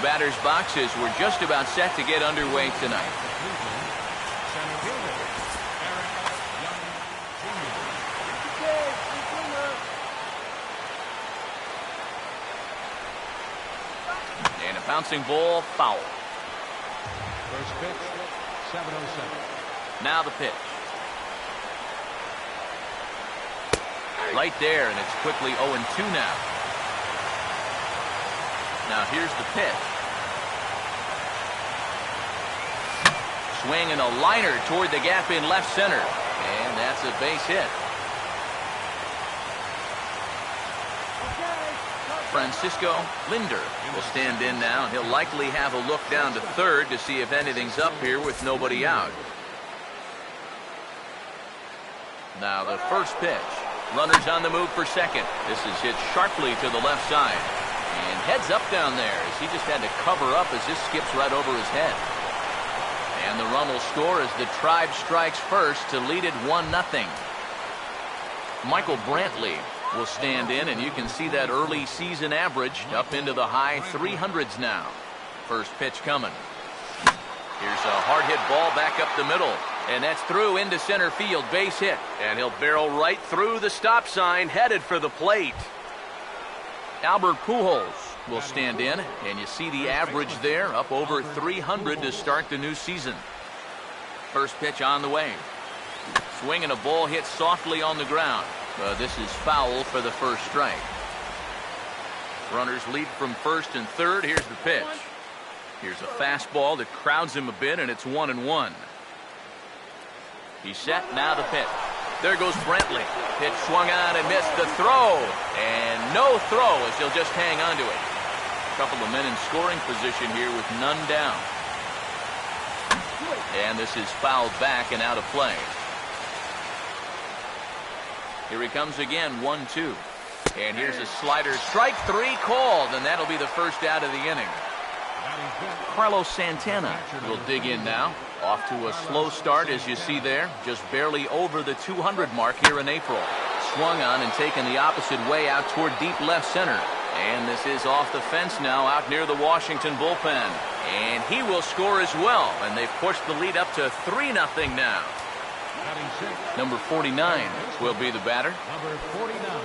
batter's boxes. We're just about set to get underway tonight. And a bouncing ball, foul. First pitch, 7-0-7. Now the pitch. Right there, and it's quickly 0-2 now. Now here's the pitch. Swing and a liner toward the gap in left center. And that's a base hit. Francisco Linder will stand in now, and he'll likely have a look down to third to see if anything's up here with nobody out. Now the first pitch. Runners on the move for second. This is hit sharply to the left side. And heads up down there as he just had to cover up as this skips right over his head. And the run will score as the Tribe strikes first to lead it 1-0. Michael Brantley will stand in, and you can see that early season average up into the high 300s now. First pitch coming. Here's a hard hit ball back up the middle. And that's through into center field, base hit. And he'll barrel right through the stop sign, headed for the plate. Albert Pujols will stand in, and you see the average there, up over 300 to start the new season. First pitch on the way. Swing and a ball hit softly on the ground. This is foul for the first strike. Runners lead from first and third. Here's the pitch. Here's a fastball that crowds him a bit, and it's 1-1. He's set, now the pitch. There goes Brantley. Pitch swung on and missed the throw. And no throw as he'll just hang on to it. A couple of men in scoring position here with none down. And this is fouled back and out of play. Here he comes again, 1-2. And here's a slider. Strike three called, and that'll be the first out of the inning. Carlos Santana will dig in now. Off to a slow start, as you see there. Just barely over the 200 mark here in April. Swung on and taken the opposite way out toward deep left center. And this is off the fence now, out near the Washington bullpen. And he will score as well. And they've pushed the lead up to 3-0 now. Number 49 will be the batter. Number 49.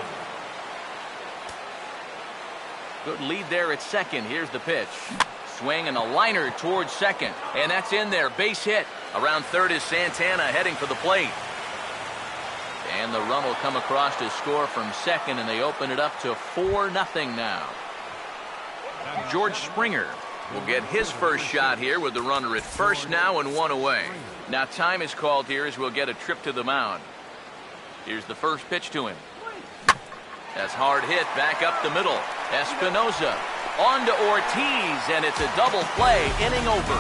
Good lead there at second. Here's the pitch. Swing and a liner towards second. And that's in there. Base hit. Around third is Santana heading for the plate. And the run will come across to score from second, and they open it up to 4-0 now. George Springer will get his first shot here with the runner at first now and one away. Now time is called here as we'll get a trip to the mound. Here's the first pitch to him. That's hard hit back up the middle. Espinosa on to Ortiz, and it's a double play, inning over.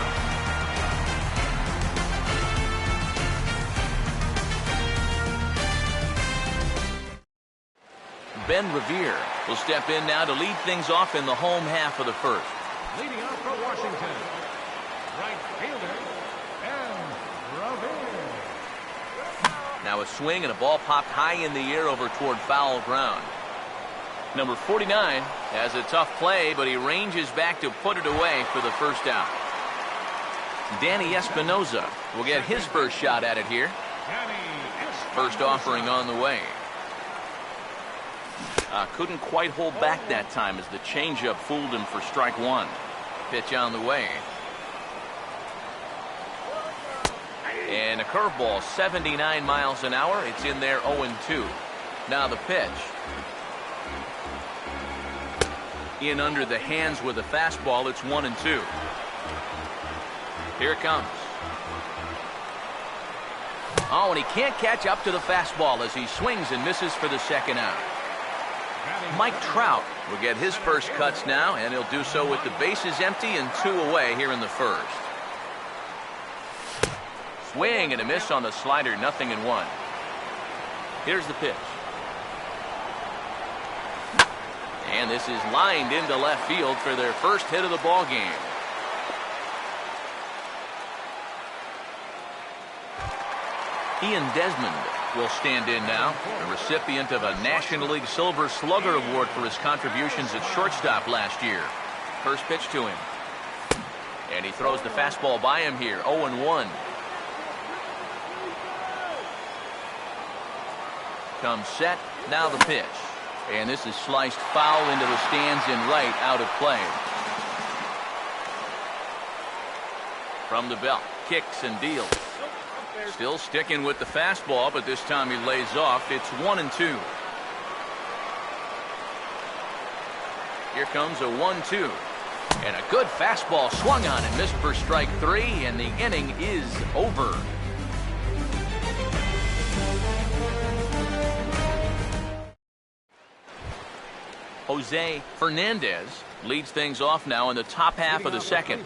Ben Revere will step in now to lead things off in the home half of the first. Leading off for Washington, right fielder, Ben Revere. Now a swing and a ball popped high in the air over toward foul ground. Number 49 has a tough play, but he ranges back to put it away for the first out. Danny Espinosa will get his first shot at it here. First offering on the way. Couldn't quite hold back that time as the changeup fooled him for strike one. Pitch on the way. And a curveball, 79 miles an hour. It's in there, 0-2. Now the pitch. In under the hands with a fastball. It's 1-2. Here it comes. Oh, and he can't catch up to the fastball as he swings and misses for the second out. Mike Trout will get his first cuts now, and he'll do so with the bases empty and 2 away here in the first. Swing and a miss on the slider, 0-1. Here's the pitch. And this is lined into left field for their first hit of the ball game. Ian Desmond will stand in now, the recipient of a National League Silver Slugger Award for his contributions at shortstop last year. First pitch to him. And he throws the fastball by him here, 0-1. Comes set, now the pitch. And this is sliced foul into the stands in right, out of play. From the belt, kicks and deals. Still sticking with the fastball, but this time he lays off. It's 1-2. Here comes a 1-2. And a good fastball swung on and missed for strike 3, and the inning is over. Jose Fernandez leads things off now in the top half of the second.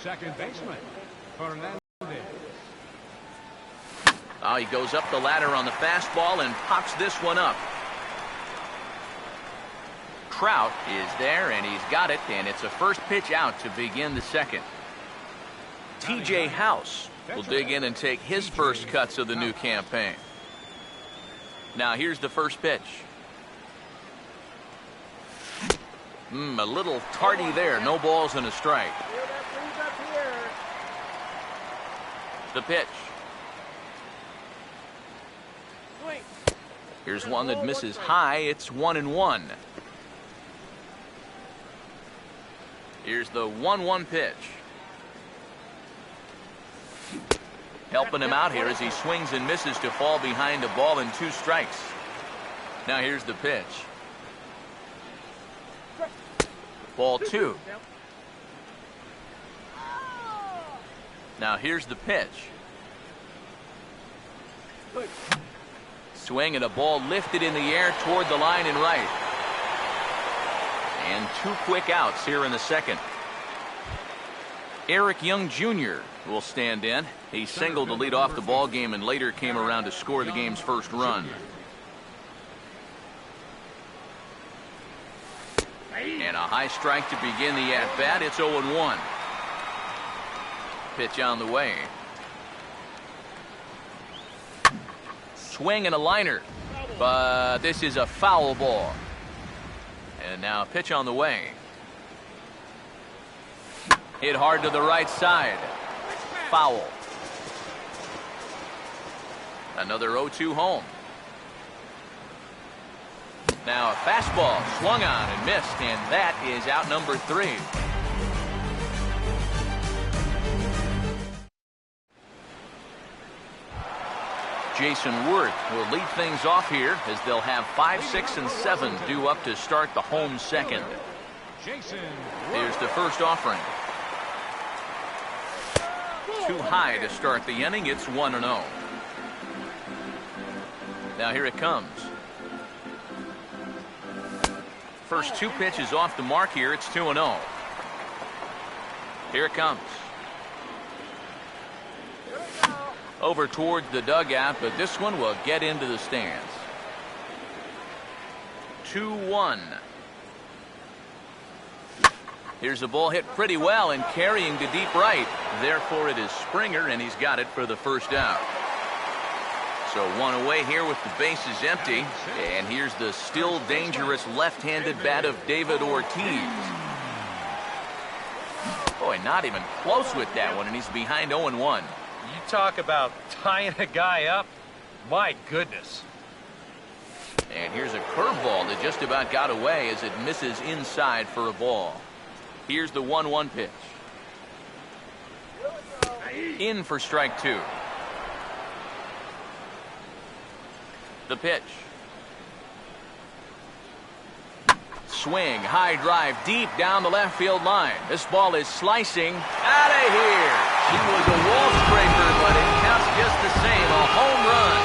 Second baseman, Fernandez. Oh, he goes up the ladder on the fastball and pops this one up. Trout is there, and he's got it, and it's a first pitch out to begin the second. TJ House will dig in and take his first cuts of the new campaign. Now here's the first pitch. A little tardy there. No balls and a strike. The pitch. Here's one that misses high. It's 1-1. Here's the 1-1 pitch. Helping him out here as he swings and misses to fall behind a ball and 2 strikes. Now here's the pitch. Ball 2. Now here's the pitch. Swing and a ball lifted in the air toward the line and right. And 2 quick outs here in the second. Eric Young Jr. will stand in. He singled to lead off the ball game and later came around to score the game's first run. And a high strike to begin the at-bat. It's 0-1. Pitch on the way. Swing and a liner. But this is a foul ball. And now a pitch on the way. Hit hard to the right side. Foul. Another 0-2 home. Now a fastball swung on and missed, and that is out number 3. Jason Worth will lead things off here as they'll have 5, 6, and 7 due up to start the home second. Here's the first offering. Too high to start the inning. It's 1-0. Now here it comes. First 2 pitches off the mark here. It's 2-0. Here it comes. Over towards the dugout, but this one will get into the stands. 2-1. Here's a ball hit pretty well and carrying to deep right. Therefore, it is Springer, and he's got it for the first out. So 1 away here with the bases empty. And here's the still dangerous left-handed bat of David Ortiz. Boy, not even close with that one, and he's behind 0-1. You talk about tying a guy up. My goodness. And here's a curveball that just about got away as it misses inside for a ball. Here's the 1-1 pitch. In for strike 2. The pitch. Swing, high drive, deep down the left field line. This ball is slicing out of here. He was a wall scraper, but it counts just the same. A home run.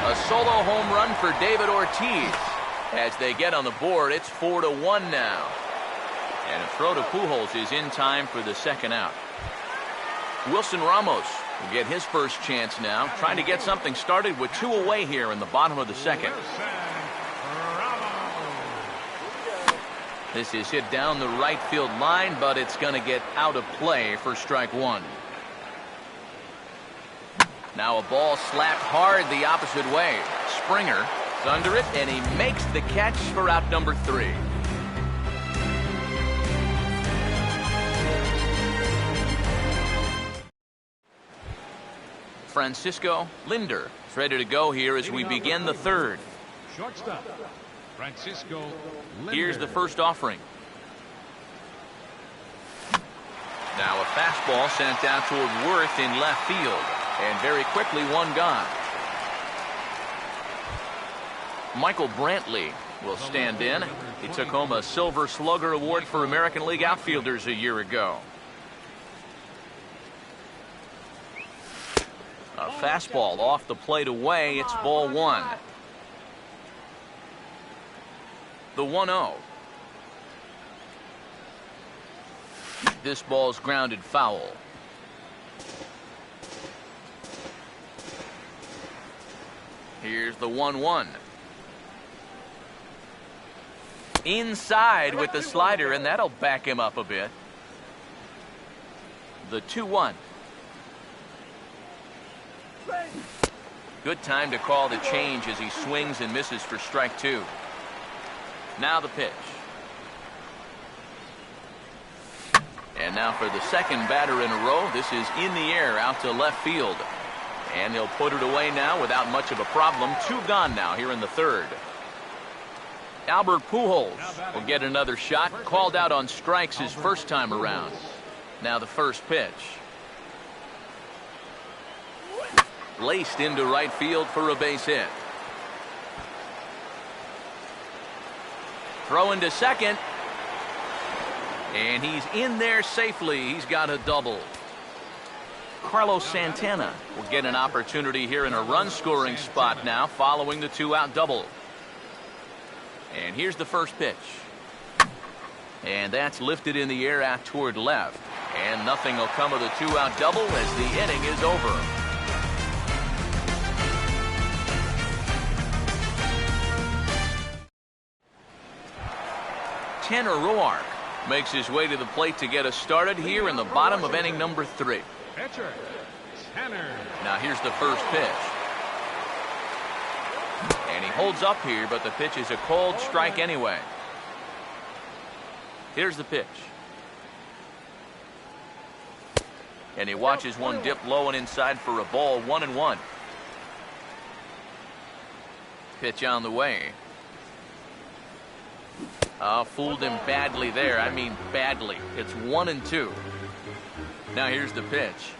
A solo home run for David Ortiz. As they get on the board, it's 4-1 now. And a throw to Pujols is in time for the second out. Wilson Ramos will get his first chance now, trying to get something started with 2 away here in the bottom of the second. This is hit down the right field line, but it's going to get out of play for strike 1. Now a ball slapped hard the opposite way. Springer It's under it, and he makes the catch for out number 3. Francisco Linder is ready to go here as we begin the 3rd. Shortstop, Francisco Linder. Here's the first offering. Now a fastball sent out toward Worth in left field. And very quickly, one gone. Michael Brantley will stand in. He took home a Silver Slugger Award for American League outfielders a year ago. A fastball off the plate away. It's ball 1. The 1-0. This ball's grounded foul. Here's the 1-1. Inside with the slider, and that'll back him up a bit. The 2-1. Good time to call the change as he swings and misses for strike 2. Now the pitch. And now for the second batter in a row. This is in the air out to left field. And he'll put it away now without much of a problem. 2 gone now here in the 3rd. Albert Pujols will get another shot. Called out on strikes his first time around. Now the first pitch. Laced into right field for a base hit. Throw into second. And he's in there safely. He's got a double. Carlos Santana will get an opportunity here in a run-scoring spot now following the 2-out double. And here's the first pitch. And that's lifted in the air out toward left. And nothing will come of the 2-out double as the inning is over. Tanner Roark makes his way to the plate to get us started here in the bottom of inning number 3. Pitcher, Tanner. Now here's the first pitch. And he holds up here, but the pitch is a cold strike anyway. Here's the pitch. And he watches one dip low and inside for a ball. 1-1. Pitch on the way. Fooled him badly there. I mean badly. It's 1-2. Now here's the pitch.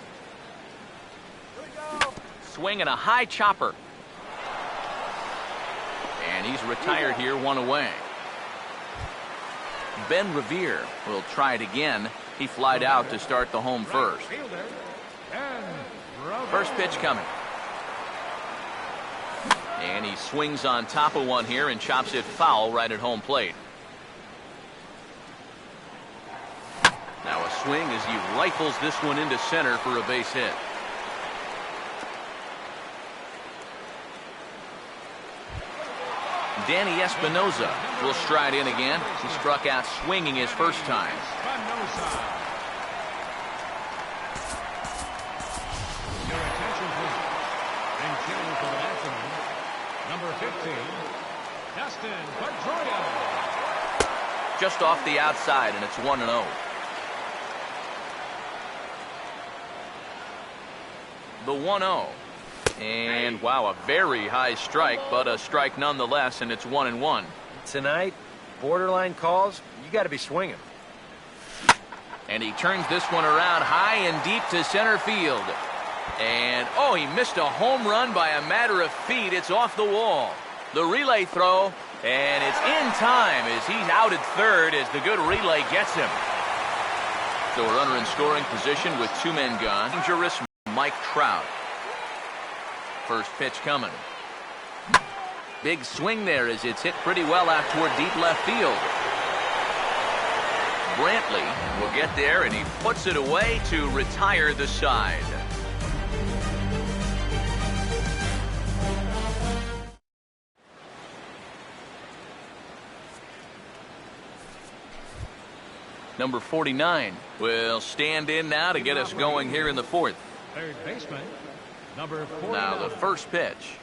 Swing and a high chopper. And he's retired here, 1 away. Ben Revere will try it again. He flied out to start the home first. First pitch coming. And he swings on top of one here and chops it foul right at home plate. Now a swing as he rifles this one into center for a base hit. Danny Espinosa will stride in again. He struck out swinging his first time. Your attention, please. And chilling for the batsman, number 15, Dustin Pedroia. Just off the outside, and it's 1-0. The 1-0. And wow, a very high strike, but a strike nonetheless, and it's 1-1. Tonight, borderline calls, you got to be swinging. And he turns this one around high and deep to center field. And oh, he missed a home run by a matter of feet. It's off the wall. The relay throw, and it's in time as he's out at third as the good relay gets him. So we're under in scoring position with 2 men gone. Dangerous Mike Trout. First pitch coming. Big swing there as it's hit pretty well out toward deep left field. Brantley will get there, and he puts it away to retire the side. Number 49 will stand in now to get us going here in the 4th. Third baseman, number 49. Now the first pitch.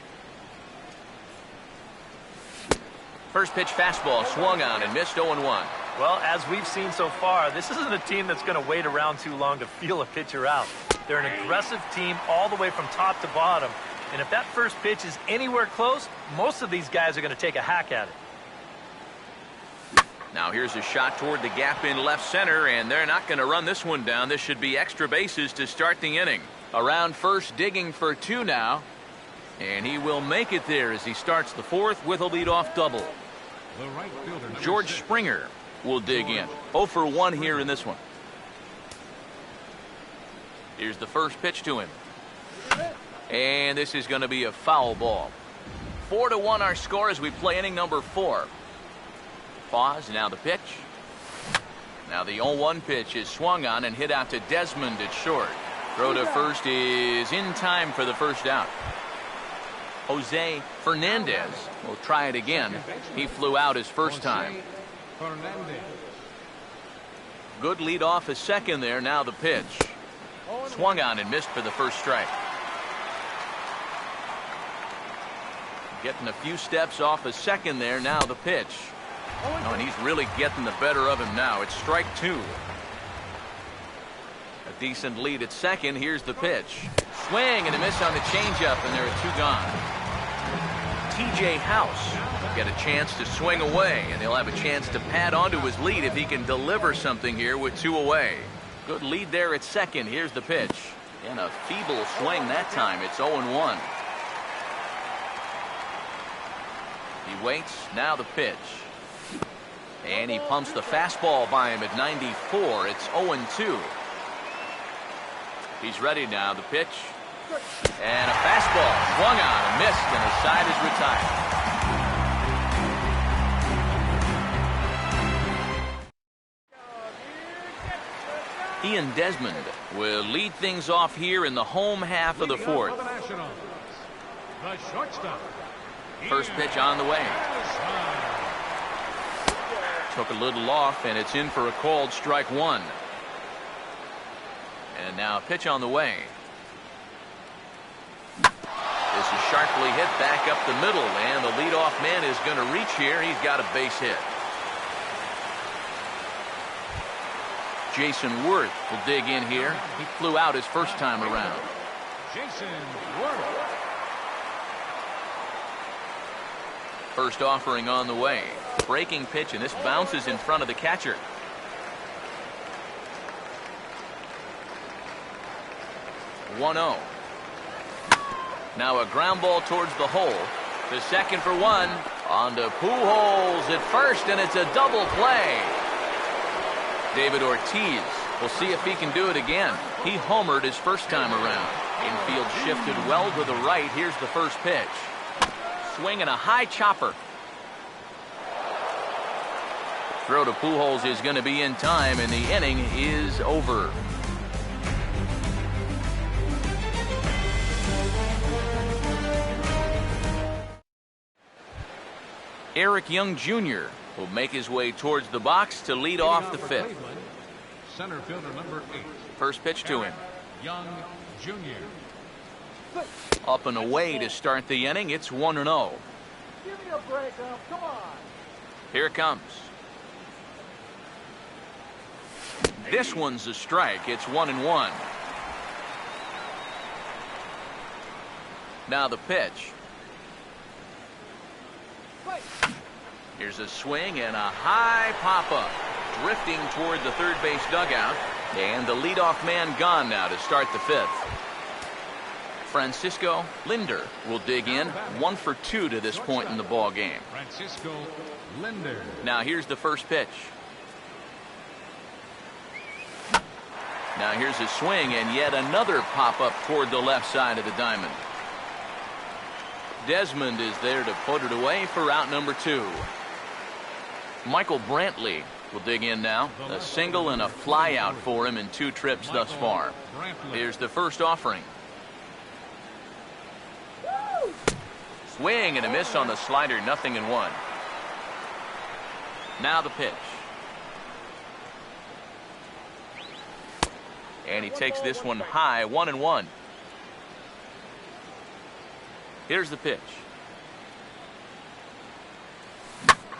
First pitch fastball swung on and missed 0-1. Well, as we've seen so far, this isn't a team that's going to wait around too long to feel a pitcher out. They're an aggressive team all the way from top to bottom. And if that first pitch is anywhere close, most of these guys are going to take a hack at it. Now here's a shot toward the gap in left center, and they're not going to run this one down. This should be extra bases to start the inning. Around first, digging for 2 now. And he will make it there as he starts the 4th with a leadoff double. The right fielder, number George 6. Springer will dig in. 0 for 1 here in this one. Here's the first pitch to him. And this is going to be a foul ball. 4-1 our score as we play inning number 4. Pause, now the pitch. Now the 0-1 pitch is swung on and hit out to Desmond at short. Throw to first is in time for the first out. Jose Fernandez will try it again. He flew out his first time. Fernandez. Good lead off a second there. Now the pitch. Swung on and missed for the first strike. Getting a few steps off a second there. Now the pitch. Oh, and he's really getting the better of him now. It's strike 2. A decent lead at second. Here's the pitch. Swing and a miss on the changeup, and there are 2 gone. TJ House will get a chance to swing away, and he'll have a chance to pad onto his lead if he can deliver something here with 2 away. Good lead there at second. Here's the pitch. And a feeble swing that time. It's 0-1. He waits. Now the pitch. And he pumps the fastball by him at 94. It's 0-2. He's ready now. The pitch. And a fastball swung on and missed, and his side is retired. Ian Desmond will lead things off here in the home half of the 4th. The Nationals, the shortstop. First pitch on the way. Took a little off, and it's in for a called strike 1. And now a pitch on the way. This is sharply hit back up the middle, and the leadoff man is going to reach here. He's got a base hit. Jason Worth will dig in here. He flew out his first time around. Jason Worth. First offering on the way. Breaking pitch, and this bounces in front of the catcher. (1-0). Now a ground ball towards the hole. To second for 1. On to Pujols at first, and it's a double play. David Ortiz will see if he can do it again. He homered his first time around. Infield shifted well to the right. Here's the first pitch. Swing and a high chopper. Throw to Pujols is going to be in time, and the inning is over. Eric Young Jr. will make his way towards the box to lead off the 5th. Center fielder number 8. First pitch to him. Young Jr. Up and away to start the inning. It's 1-0. Give me a break up. Come on. Here it comes. This one's a strike. It's 1-1. Now the pitch. Here's a swing and a high pop-up. Drifting toward the third base dugout. And the leadoff man gone now to start the 5th. Francisco Linder will dig in. 1 for 2 to this point in the ball game. Francisco Linder. Now here's the first pitch. Now here's a swing and yet another pop-up toward the left side of the diamond. Desmond is there to put it away for out number 2. Michael Brantley will dig in now. A single and a fly out for him in 2 trips thus far. Here's the first offering. Swing and a miss on the slider, 0-1. Now the pitch. And he takes this one high, 1-1. Here's the pitch.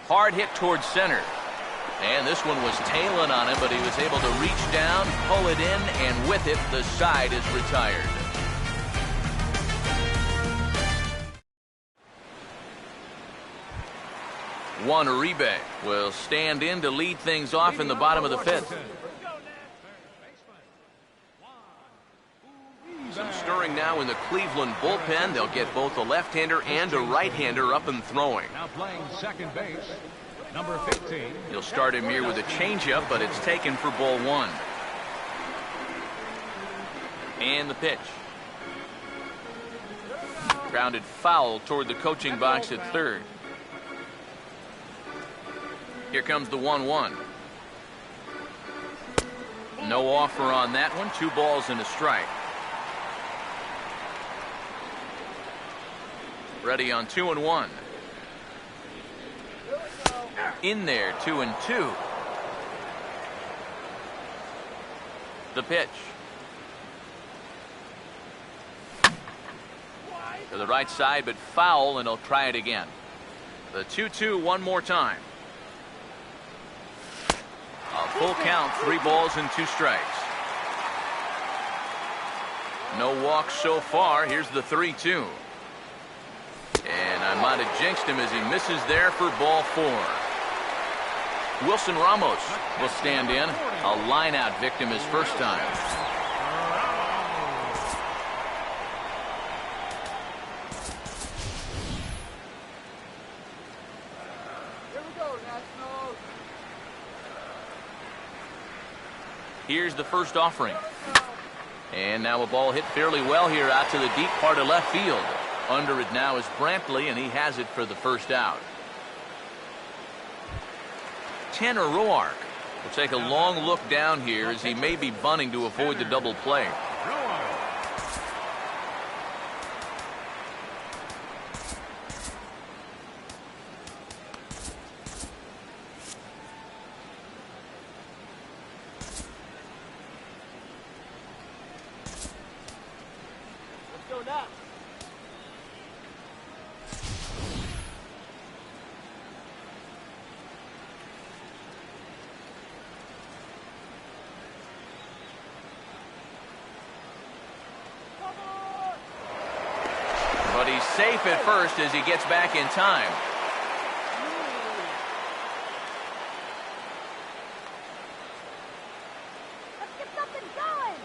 Hard hit towards center. And this one was tailing on him, but he was able to reach down, pull it in, and with it, the side is retired. Juan Uribe will stand in to lead things off in the bottom of the fifth. Some stirring now in the Cleveland bullpen. They'll get both a left-hander and a right-hander up and throwing. Now playing second base, number 15. He'll start him here with a changeup, but it's taken for ball one. And the pitch. Grounded foul toward the coaching box at third. Here comes the 1-1. No offer on that one. 2 balls and a strike. Ready on 2-1. In there, 2-2. The pitch. To the right side, but foul, and he'll try it again. The 2-2 one more time. A full count, 3 balls and 2 strikes. No walks so far. Here's the 3-2. And I might have jinxed him as he misses there for ball 4. Wilson Ramos will stand in. A line-out victim his first time. Here we go, Nationals. Here's the first offering. And now a ball hit fairly well here out to the deep part of left field. Under it now is Brantley, and he has it for the first out. Tanner Roark will take a long look down here as he may be bunting to avoid the double play. Let's go now. But he's safe at first as he gets back in time. Let's get something going.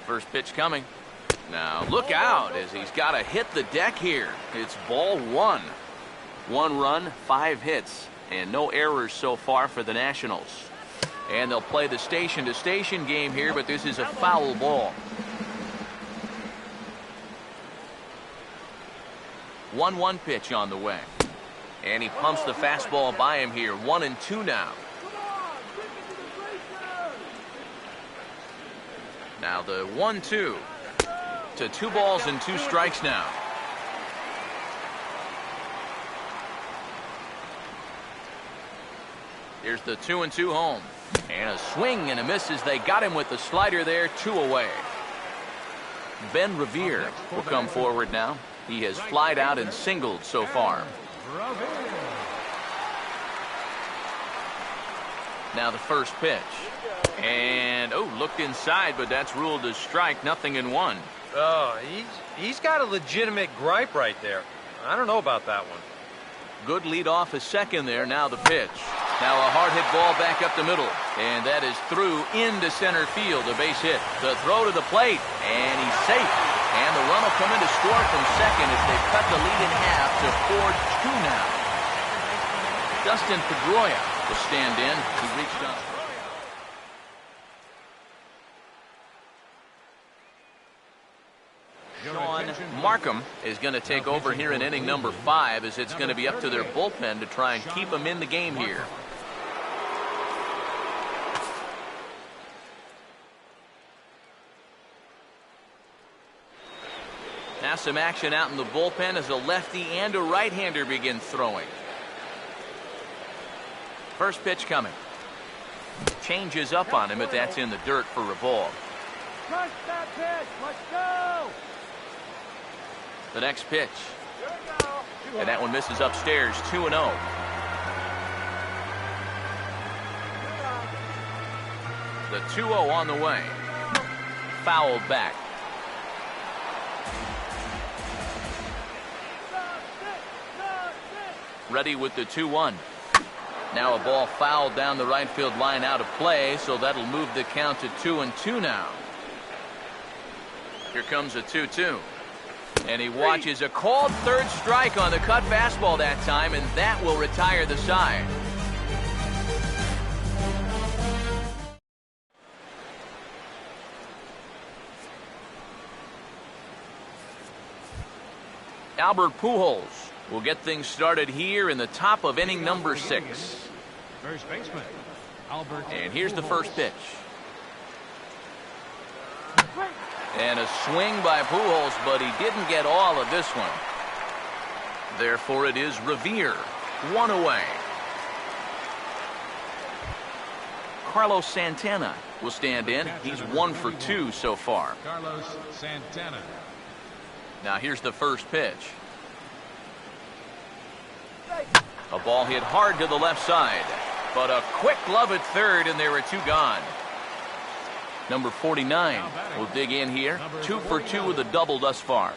First pitch coming. Now look out as he's got to hit the deck here. It's ball 1. 1 run, 5 hits, and no errors so far for the Nationals. And they'll play the station-to-station game here, but this is a foul ball. 1-1 pitch on the way. And he pumps the fastball by him here. 1-2 now. Now the 1-2 to 2 balls and 2 strikes now. Here's the 2-2 home. And a swing and a miss as they got him with the slider there. 2 away. Ben Revere will come forward now. He has flied out and singled so far. Now the first pitch. And, looked inside, but that's ruled a strike. 0-1. Oh, he's got a legitimate gripe right there. I don't know about that one. Good lead off a second there. Now the pitch. Now a hard hit ball back up the middle. And that is through into center field. A base hit. The throw to the plate. And he's safe. And the run will come in to score from second as they cut the lead in half to 4-2 now. Dustin Pedroia will stand in. He reached up. Sean Markham is going to take over here in inning number 5 as it's going to be up to their bullpen to try and keep them in the game here. Now some action out in the bullpen as a lefty and a right-hander begin throwing. First pitch coming. Changes up on him, but that's in the dirt for a ball. Crush that pitch. Let's go. The next pitch. And that one misses upstairs, 2-0. The 2-0 on the way. Fouled back. Ready with the 2-1. Now a ball fouled down the right field line out of play, so that'll move the count to 2-2 now. Here comes a 2-2. And he watches a called third strike on the cut fastball that time, and that will retire the side. Albert Pujols will get things started here in the top of inning number 6. First baseman, Albert. And here's the first pitch. And a swing by Pujols, but he didn't get all of this one. Therefore, it is Revere, 1 away. Carlos Santana will stand in. He's 1 for 2 so far. Carlos Santana. Now here's the first pitch. A ball hit hard to the left side, but a quick glove at third, and there were 2 gone. Number 49 will dig in here. 2 for 2 with a double thus far.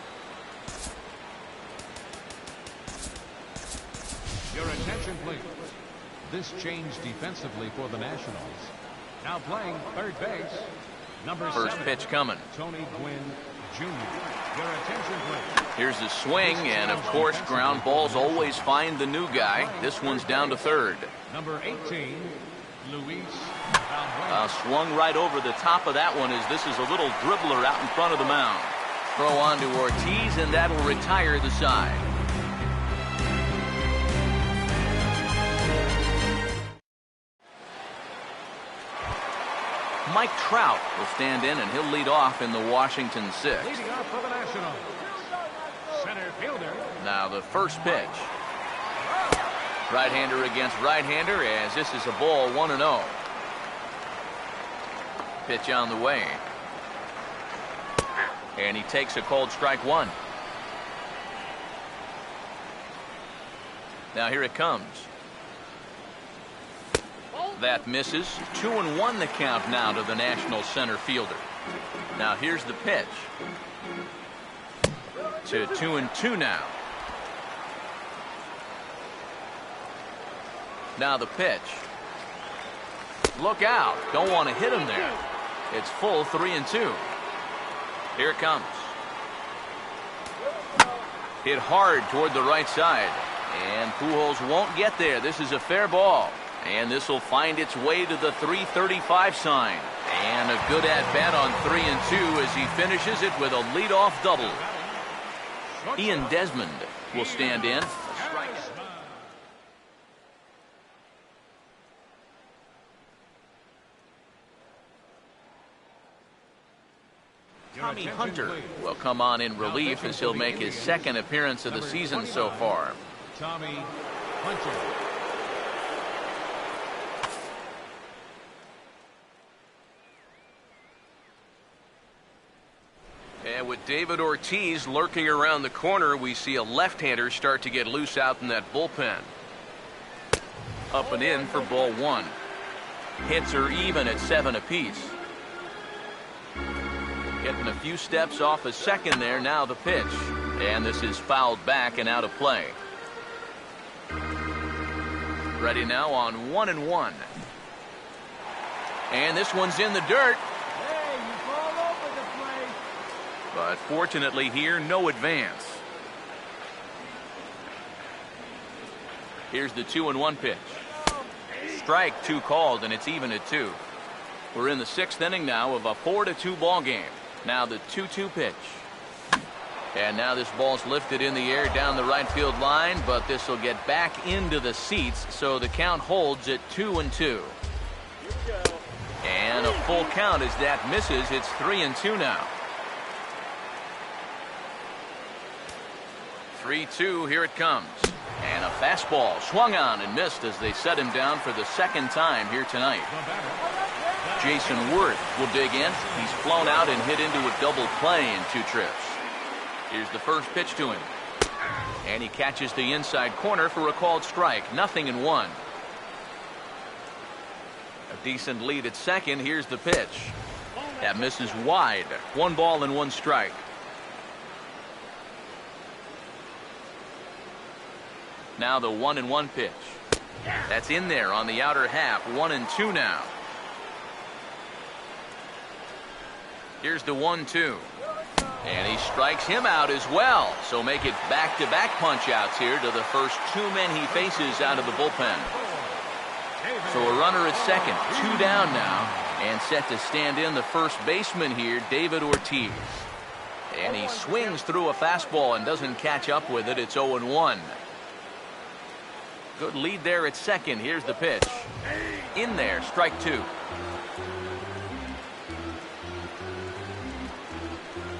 Your attention, please. This change defensively for the Nationals. Now playing third base, number First 7, pitch coming. Tony Gwynn Jr. Your attention, please. Here's the swing, and of course, ground balls always find the new guy. This one's down to third. Number 18, Luis. Swung right over the top of that one as this is a little dribbler out in front of the mound. Throw on to Ortiz, and that'll retire the side. Mike Trout will stand in, and he'll lead off in the Washington 6th. Leading off for the Nationals, center fielder. Now the first pitch. Right-hander against right-hander, as this is a ball, 1-0. Pitch on the way. And he takes a cold strike 1. Now here it comes. That misses. 2-1 the count now to the National center fielder. Now here's the pitch. To 2-2 now. Now the pitch. Look out. Don't want to hit him there. It's full 3-2. Here it comes. Hit hard toward the right side. And Pujols won't get there. This is a fair ball. And this will find its way to the 335 sign. And a good at-bat on 3-2 as he finishes it with a leadoff double. Ian Desmond will stand in. Tommy Hunter will come on in relief as he'll make his second appearance of the season so far. Tommy Hunter. And with David Ortiz lurking around the corner, we see a left-hander start to get loose out in that bullpen. Up and in for ball 1. Hits are even at 7 apiece. Getting a few steps off a second there. Now the pitch. And this is fouled back and out of play. Ready now on 1-1. And this one's in the dirt. Hey, you all over the place. But fortunately here, no advance. Here's the 2-1 pitch. Strike 2 called, and it's even at 2. We're in the 6th inning now of a 4-2 ball game. Now the 2-2 pitch. And now this ball's lifted in the air down the right field line, but this will get back into the seats, so the count holds at 2-2. And a full count as that misses. It's 3-2 now. 3-2, here it comes. And a fastball swung on and missed as they set him down for the second time here tonight. Jason Worth will dig in. He's flown out and hit into a double play in 2 trips. Here's the first pitch to him. And he catches the inside corner for a called strike. 0-1. A decent lead at second. Here's the pitch. That misses wide. 1 ball and 1 strike. Now the 1-1 pitch. That's in there on the outer half. 1-2 now. Here's the 1-2. And he strikes him out as well. So make it back-to-back punch-outs here to the first 2 men he faces out of the bullpen. So a runner at second. 2 down now. And set to stand in the first baseman here, David Ortiz. And he swings through a fastball and doesn't catch up with it. It's 0-1. Good lead there at second. Here's the pitch. In there, strike 2.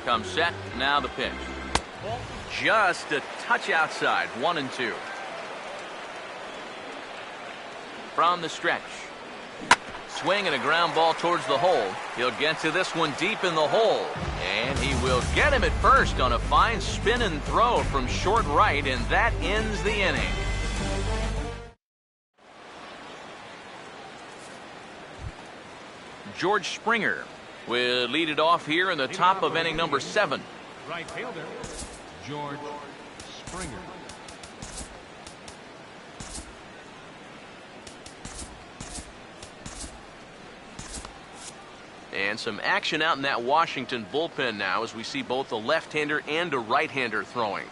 Comes set, now the pitch. Just a touch outside, 1-2. From the stretch. Swing and a ground ball towards the hole. He'll get to this one deep in the hole. And he will get him at first on a fine spin and throw from short right, and that ends the inning. George Springer will lead it off here in the top of inning number 7. Right fielder, George Springer. And some action out in that Washington bullpen now as we see both a left-hander and a right-hander throwing.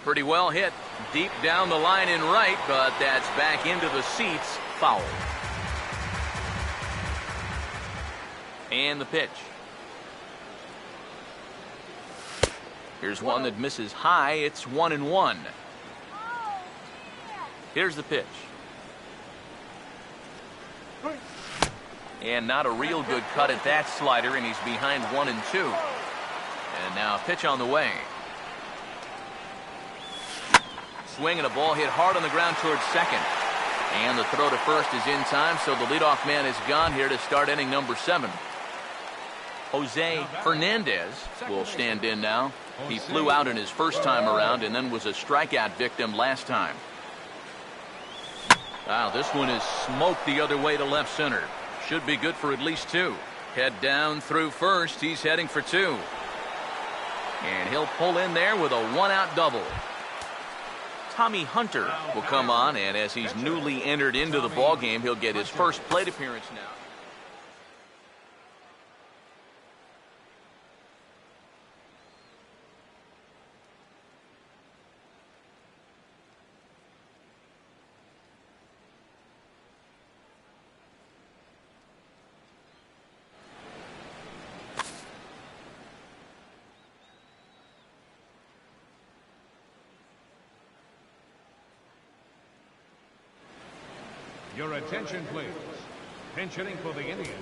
Pretty well hit deep down the line in right, but that's back into the seats. Foul. And the pitch. Here's one that misses high. It's 1-1. Here's the pitch. And not a real good cut at that slider, and he's behind 1-2. And now a pitch on the way. Swing and a ball hit hard on the ground towards second. And the throw to first is in time, so the leadoff man is gone here to start inning number 7. Jose Fernandez will stand in now. He flew out in his first time around and then was a strikeout victim last time. Wow, this one is smoked the other way to left center. Should be good for at least 2. Head down through first. He's heading for 2. And he'll pull in there with a 1-out double. Tommy Hunter will come on, and as he's newly entered into the ballgame, he'll get his first plate appearance now. Your attention, please. Pinch hitting for the Indians.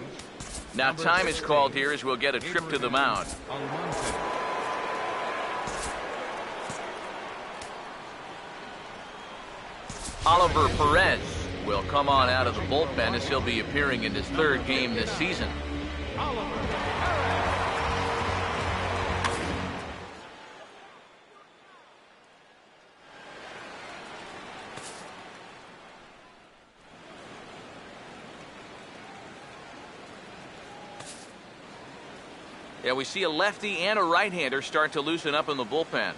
Now time is called here as we'll get a trip to the mound. Oliver Perez will come on out of the bullpen as he'll be appearing in his 3rd game this season. Yeah, we see a lefty and a right-hander start to loosen up in the bullpen.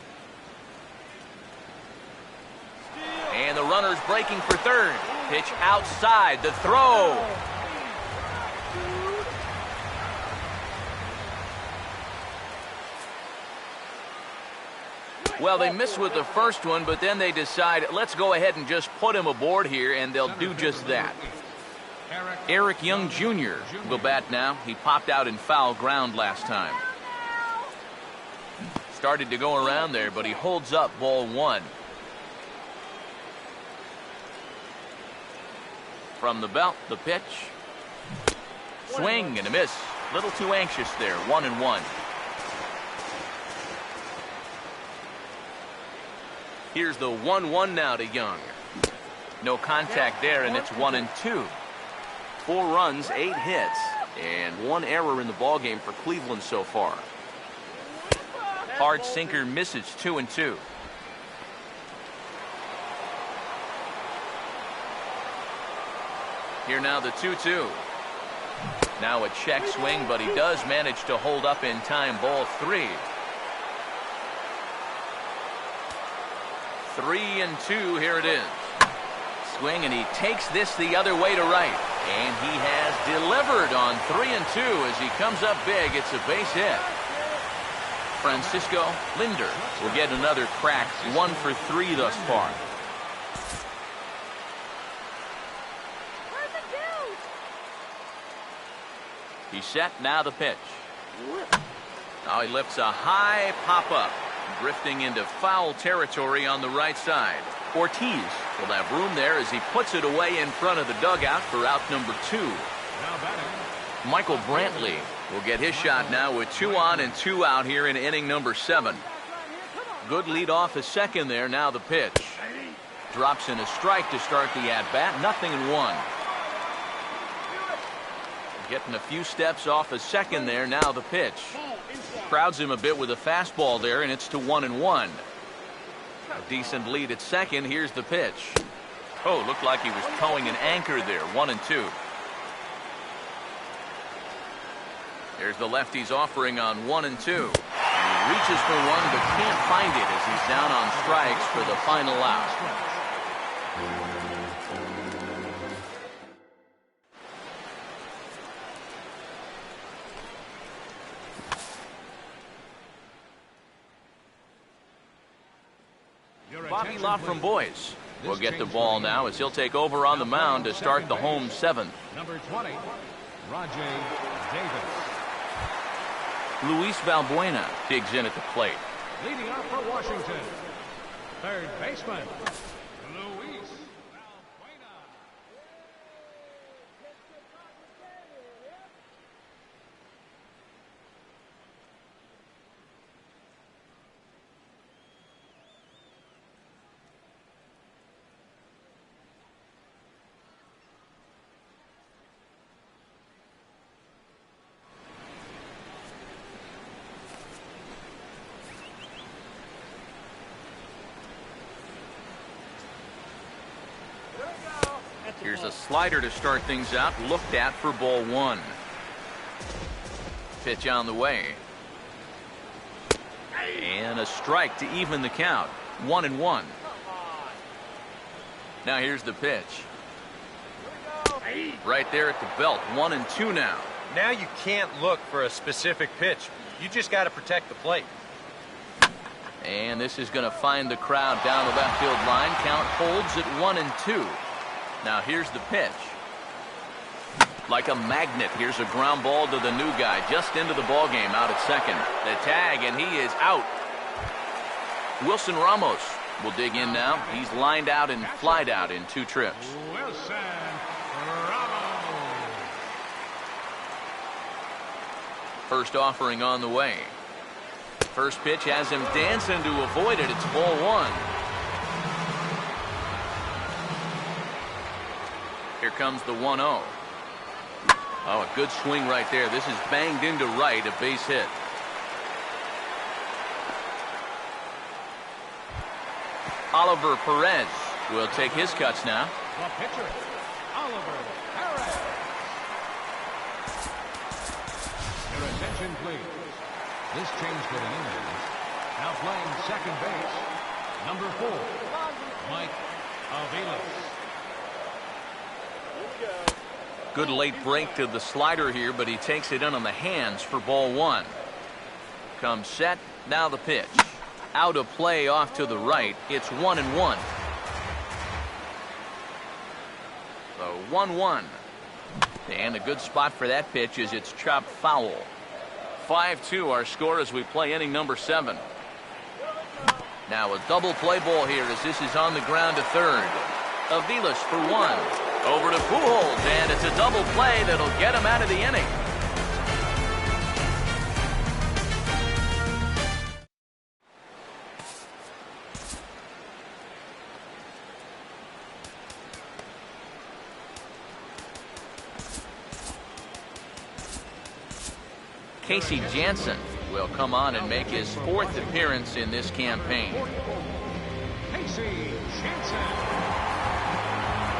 And the runner's breaking for 3rd. Pitch outside. The throw. Well, they miss with the first one, but then they decide, let's go ahead and just put him aboard here, and they'll do just that. Eric Young Jr. will bat now. He popped out in foul ground last time. Started to go around there, but he holds up ball 1. From the belt, the pitch. Swing and a miss. Little too anxious there. 1-1. Here's the 1-1 now to Young. No contact there, and it's 1-2. 4 runs, 8 hits, and 1 error in the ballgame for Cleveland so far. Hard sinker misses 2-2. Here now the 2-2. Now a check swing, but he does manage to hold up in time. Ball 3. 3-2. Here it is. Swing, and he takes this the other way to right. And he has delivered on 3-2 as he comes up big. It's a base hit. Francisco Linder will get another crack. 1 for 3 thus far. Where's the dude? He's set. Now the pitch. Now he lifts a high pop-up, drifting into foul territory on the right side. Ortiz will have room there as he puts it away in front of the dugout for out number 2. Now batting. Michael Brantley will get his shot now with 2 on and 2 out here in inning number 7. Good lead off a second there. Now the pitch. Drops in a strike to start the at-bat. 0-1. Getting a few steps off a second there. Now the pitch. Crowds him a bit with a fastball there, and it's to 1-1. A decent lead at second. Here's the pitch. Oh, looked like he was towing an anchor there. 1-2. There's the lefty's offering on 1-2. He reaches for one, but can't find it as he's down on strikes for the final out. BWlove from Boys will get the ball now as he'll take over on the mound to start the home 7th. Number 20, Rajay Davis. Luis Valbuena digs in at the plate. Leading off for Washington, third baseman, Luis Valbuena. Here's a slider to start things out, looked at for ball 1. Pitch on the way. And a strike to even the count. 1-1. Now here's the pitch. Right there at the belt. 1-2 now. Now you can't look for a specific pitch. You just got to protect the plate. And this is going to find the crowd down the left field line. Count holds at 1-2. Now here's the pitch. Like a magnet, here's a ground ball to the new guy just into the ball game out at second. The tag, and he is out. Wilson Ramos will dig in now. He's lined out and flied out in 2 trips. Wilson Ramos. First offering on the way. First pitch has him dancing to avoid it. It's ball 1. Here comes the 1-0. Oh, a good swing right there. This is banged into right, a base hit. Oliver Perez will take his cuts now. The pitcher, Oliver Perez. Your attention, please. This change to the inning. Now playing second base, number 4, Mike Aviles. Good late break to the slider here, but he takes it in on the hands for ball 1. Comes set. Now the pitch. Out of play off to the right. It's 1-1. So 1-1. And a good spot for that pitch is it's chopped foul. 5-2 our score as we play inning number 7. Now a double play ball here as this is on the ground to third. Aviles for 1. Over to Pujols, and it's a double play that'll get him out of the inning. Casey Janssen will come on and make his 4th appearance in this campaign.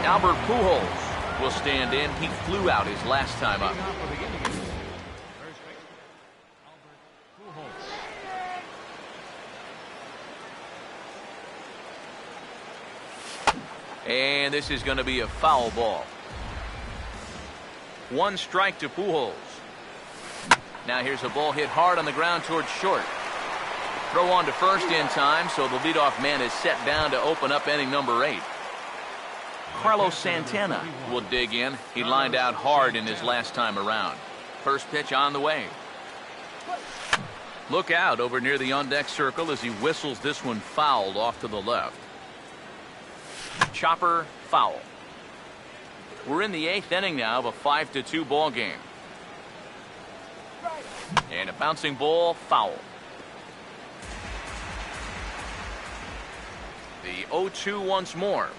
Albert Pujols will stand in. He flew out his last time up. And this is going to be a foul ball. 1 strike to Pujols. Now here's a ball hit hard on the ground towards short. Throw on to first in time, so the leadoff man is set down to open up inning number 8. Carlos Santana will dig in. He lined out hard in his last time around. First pitch on the way. Look out over near the on-deck circle as he whistles this one fouled off to the left. Chopper foul. We're in the 8th inning now of a 5-2 ball game. And a bouncing ball foul. The 0-2 once more.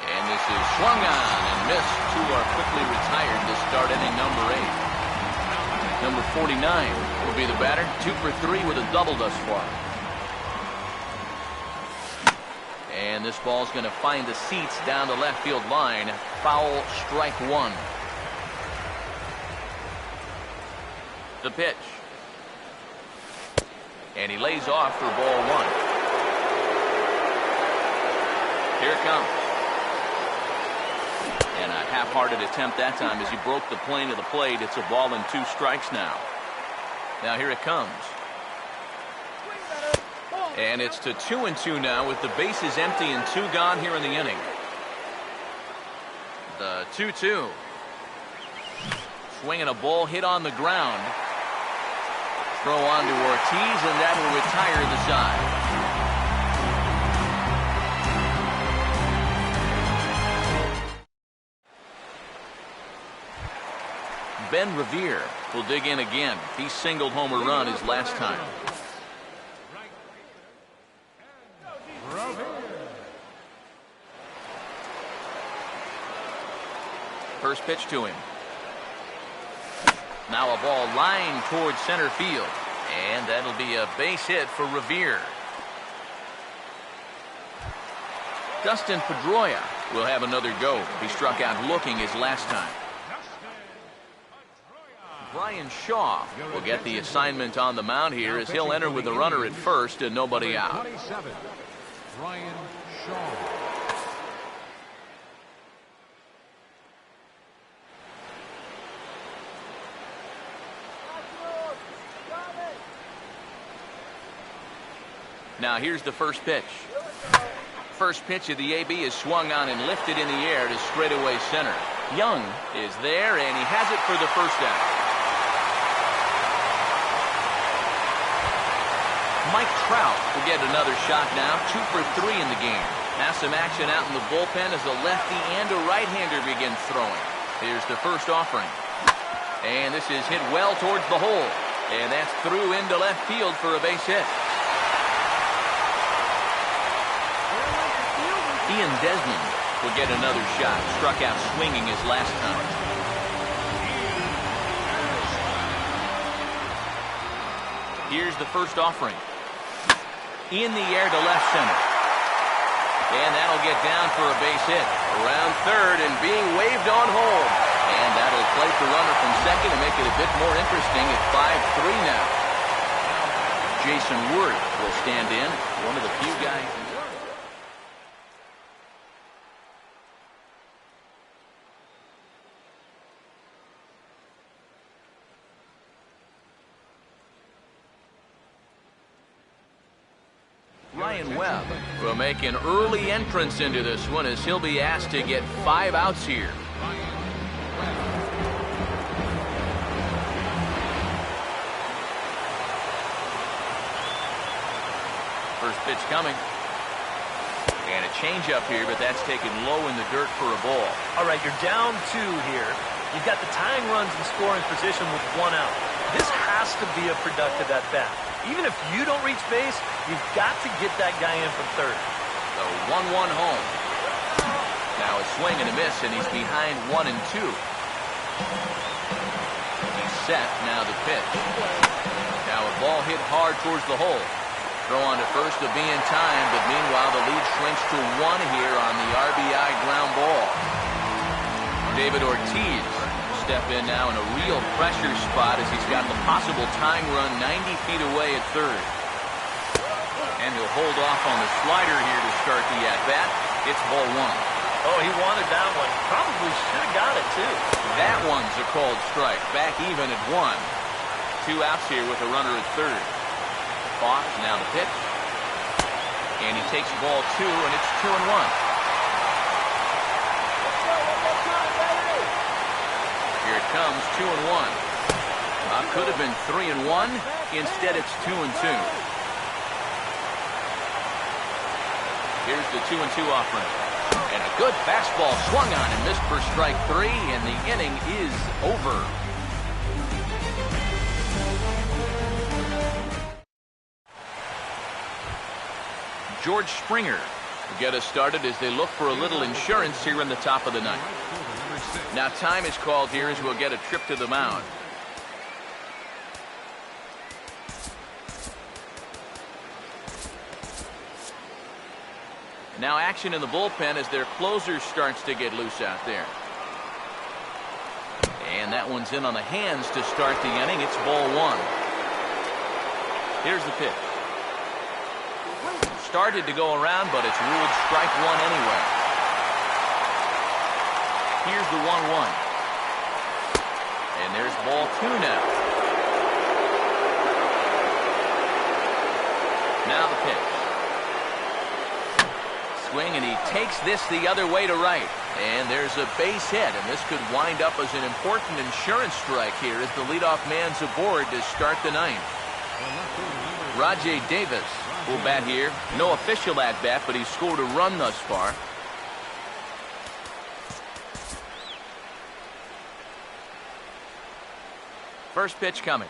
And this is swung on and missed. 2 are quickly retired to start inning number 8. Number 49 will be the batter. 2 for 3 with a double thus far. And this ball's going to find the seats down the left field line. Foul, strike 1. The pitch. And he lays off for ball 1. Here it comes. And a half-hearted attempt that time as he broke the plane of the plate. It's a ball and 2 strikes now. Now here it comes. And it's to 2-2 now with the bases empty and 2 gone here in the inning. The 2-2. Swinging a ball hit on the ground. Throw on to Ortiz, and that will retire the side. Ben Revere will dig in again. He singled home a run his last time. First pitch to him. Now a ball lined towards center field. And that'll be a base hit for Revere. Dustin Pedroia will have another go. He struck out looking his last time. Brian Shaw will get the assignment on the mound here as he'll enter with a runner at first and nobody out. 27, Brian Shaw. Now here's the first pitch. First pitch of the AB is swung on and lifted in the air to straightaway center. Young is there, and he has it for the first out. Mike Trout will get another shot now, 2 for 3 in the game. Now some action out in the bullpen as a lefty and a right-hander begin throwing. Here's the first offering. And this is hit well towards the hole. And that's through into left field for a base hit. Ian Desmond will get another shot. Struck out swinging his last time. Here's the first offering. In the air to left center. And that'll get down for a base hit. Around third and being waved on home. And that'll place the runner from second and make it a bit more interesting at 5-3 now. Jason Worth will stand in. One of the few guys. Ryan Webb will make an early entrance into this one as he'll be asked to get 5 outs here. First pitch coming. And a changeup here, but that's taken low in the dirt for a ball. All right, you're down 2 here. You've got the tying runs in scoring position with 1 out. This has to be a productive at-bat. Even if you don't reach base, you've got to get that guy in from third. So 1-1 home. Now a swing and a miss, and he's behind 1 and 2. He's set. Now the pitch. Ball hit hard towards the hole. Throw on to first to be in time, but meanwhile the lead shrinks to 1 here on the RBI ground ball. David Ortiz step in now in a real pressure spot as he's got the possible tying run 90 feet away at third. And he'll hold off on the slider here to start the at-bat. It's ball 1. Oh, he wanted that one. Probably should have got it, too. That one's a called strike. Back even at 1. 2 outs here with a runner at third. Fox, now the pitch. And he takes ball 2, and it's 2-1. Here it comes, 2-1. Could have been 3-1. Instead, it's 2-2. Here's the 2-2 offering. And a good fastball swung on and missed for strike 3, and the inning is over. George Springer will get us started as they look for a little insurance here in the top of the ninth. Now time is called here as we'll get a trip to the mound. Now action in the bullpen as their closer starts to get loose out there. And that one's in on the hands to start the inning. It's ball 1. Here's the pitch. Started to go around, but it's ruled strike 1 anyway. Here's the 1-1. And there's ball 2 now. Now the pitch. Swing, and he takes this the other way to right. And there's a base hit, and this could wind up as an important insurance strike here as the leadoff man's aboard to start the ninth. Rajay Davis will bat here. No official at-bat, but he's scored a run thus far. First pitch coming.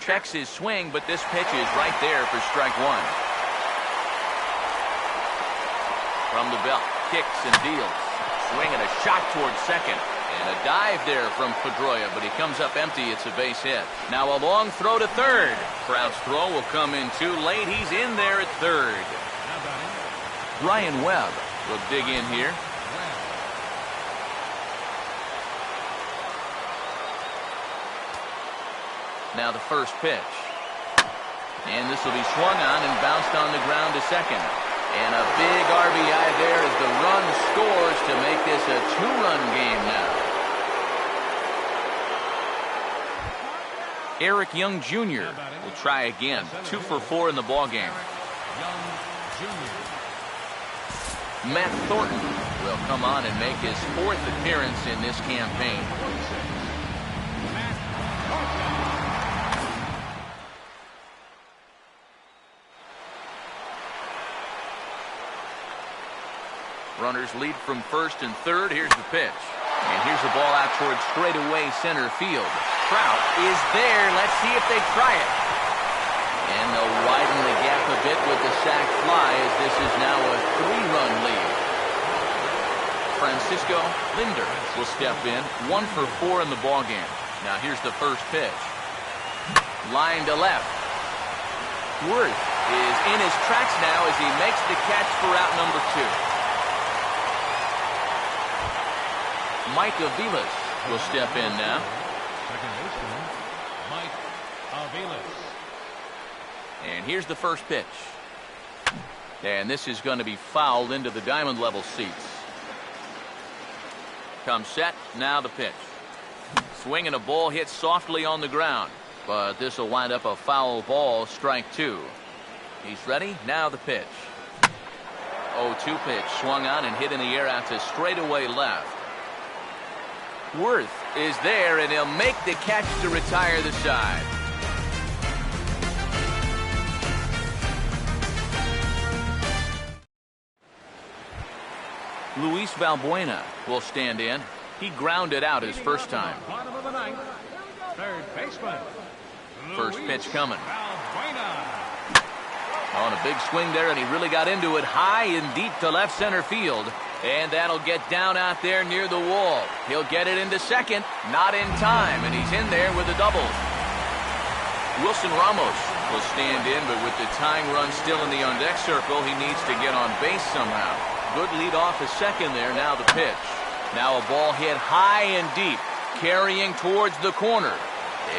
Checks his swing, but this pitch is right there for strike 1. From the belt, kicks and deals. Swing and a shot towards second. And a dive there from Pedroia, but he comes up empty. It's a base hit. Now a long throw to third. Trout's throw will come in too late. He's in there at third. Ryan Webb will dig in here. Now the first pitch. And this will be swung on and bounced on the ground to second. And a big RBI there as the run scores to make this a 2-run game now. Eric Young Jr. will try again. 2 for 4 in the ballgame. Matt Thornton will come on and make his 4th appearance in this campaign. Runners lead from first and third. Here's the pitch. And here's the ball out towards straightaway center field. Trout is there. Let's see if they try it. And they'll widen the gap a bit with the sac fly as this is now a 3-run lead. Francisco Linder will step in. 1 for 4 in the ballgame. Now here's the first pitch. Line to left. Worth is in his tracks now as he makes the catch for out number 2. Mike Aviles will step in now. Second baseman, Mike Aviles. And here's the first pitch. And this is going to be fouled into the diamond level seats. Comes set. Now the pitch. Swing and a ball hit softly on the ground. But this will wind up a foul ball. Strike 2. He's ready. Now the pitch. 0-2 pitch. Swung on and hit in the air out to straightaway left. Worth is there, and he'll make the catch to retire the side. Luis Valbuena will stand in. He grounded out his first time. Bottom of the ninth, third baseman. First pitch coming. Valbuena. On a big swing there, and he really got into it high and deep to left center field. And that'll get down out there near the wall. He'll get it into second. Not in time, and he's in there with a double. Wilson Ramos Will stand in, but with the tying run still in the on-deck circle, he needs to get on base somehow. Good lead off a second there. Now the pitch. Now a ball hit high and deep, carrying towards the corner.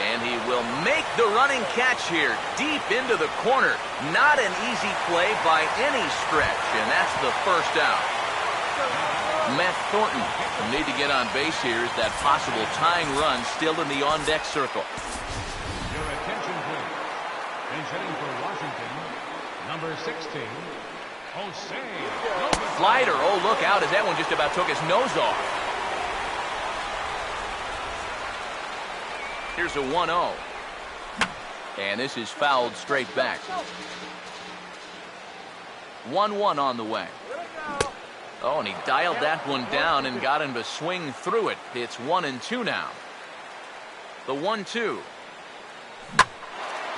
And he will make the running catch here, deep into the corner. Not an easy play by any stretch, and that's the first out. Matt Thornton will need to get on base here as that possible tying run still in the on-deck circle. Your attention, please. Pinch hitting for Washington, number 16, Jose. Slider, oh, look out as that one just about took his nose off. Here's a 1-0. And this is fouled straight back. 1-1 on the way. Oh, and he dialed that one down and got him to swing through it. It's 1-2 now. The 1-2.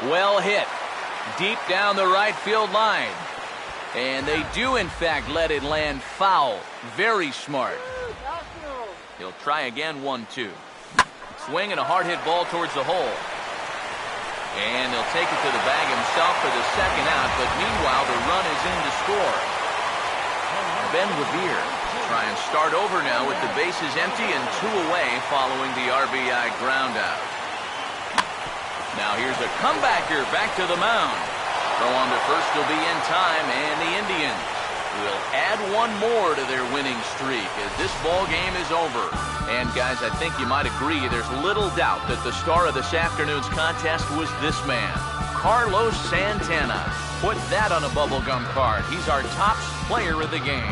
Well hit. Deep down the right field line. And they do, in fact, let it land foul. Very smart. He'll try again, 1-2. Swing and a hard hit ball towards the hole. And he'll take it to the bag himself for the second out, but meanwhile the run is in to score. Ben Revere try and start over now with the bases empty and 2 away following the RBI ground out. Now here's a comebacker back to the mound. Throw on to first will be in time, and the Indians will add one more to their winning streak as this ball game is over. And guys, I think you might agree there's little doubt that the star of this afternoon's contest was this man, Carlos Santana. Put that on a bubblegum card. He's our top player of the game.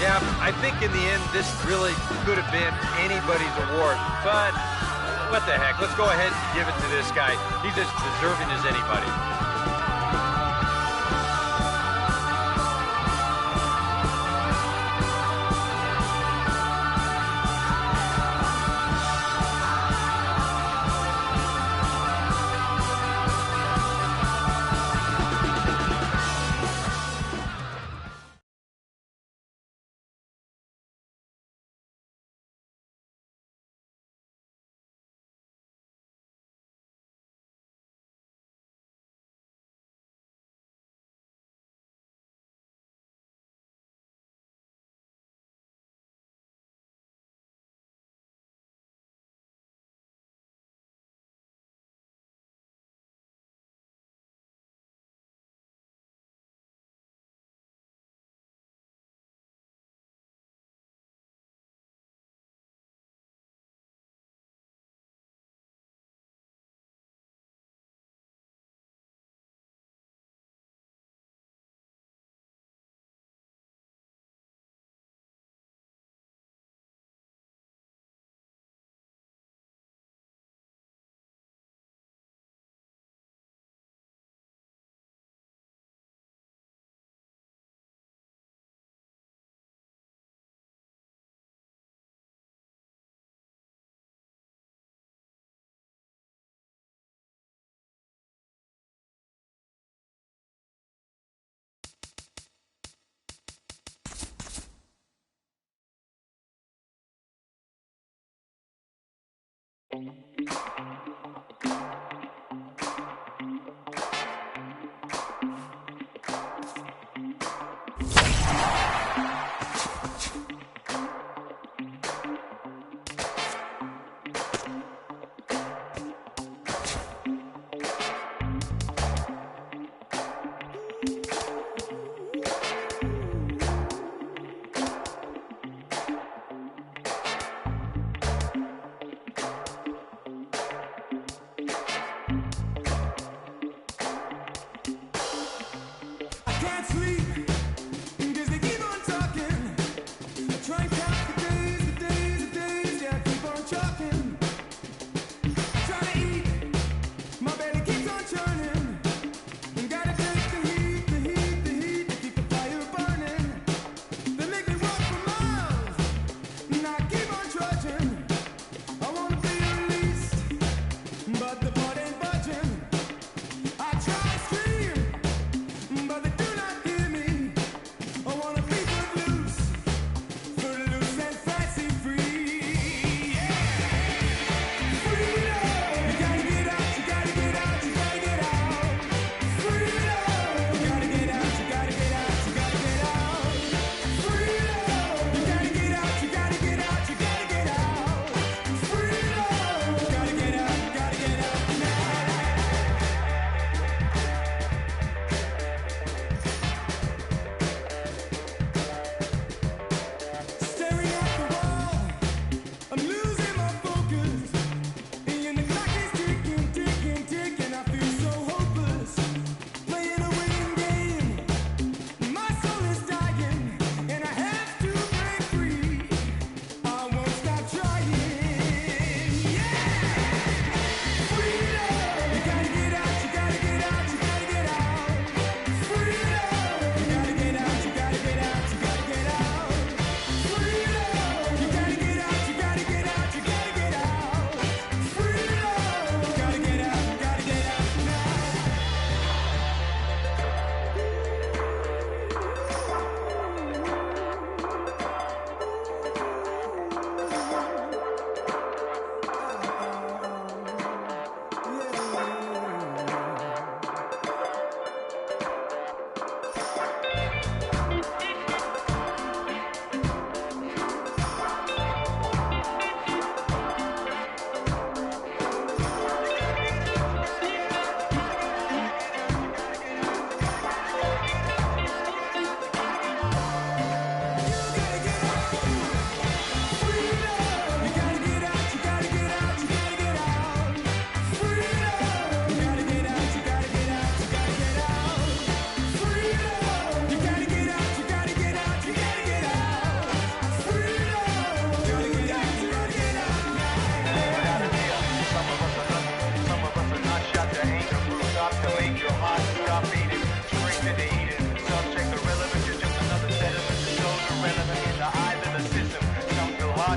Yeah, I think in the end this really could have been anybody's award, but what the heck, let's go ahead and give it to this guy. He's as deserving as anybody.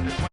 down to 20.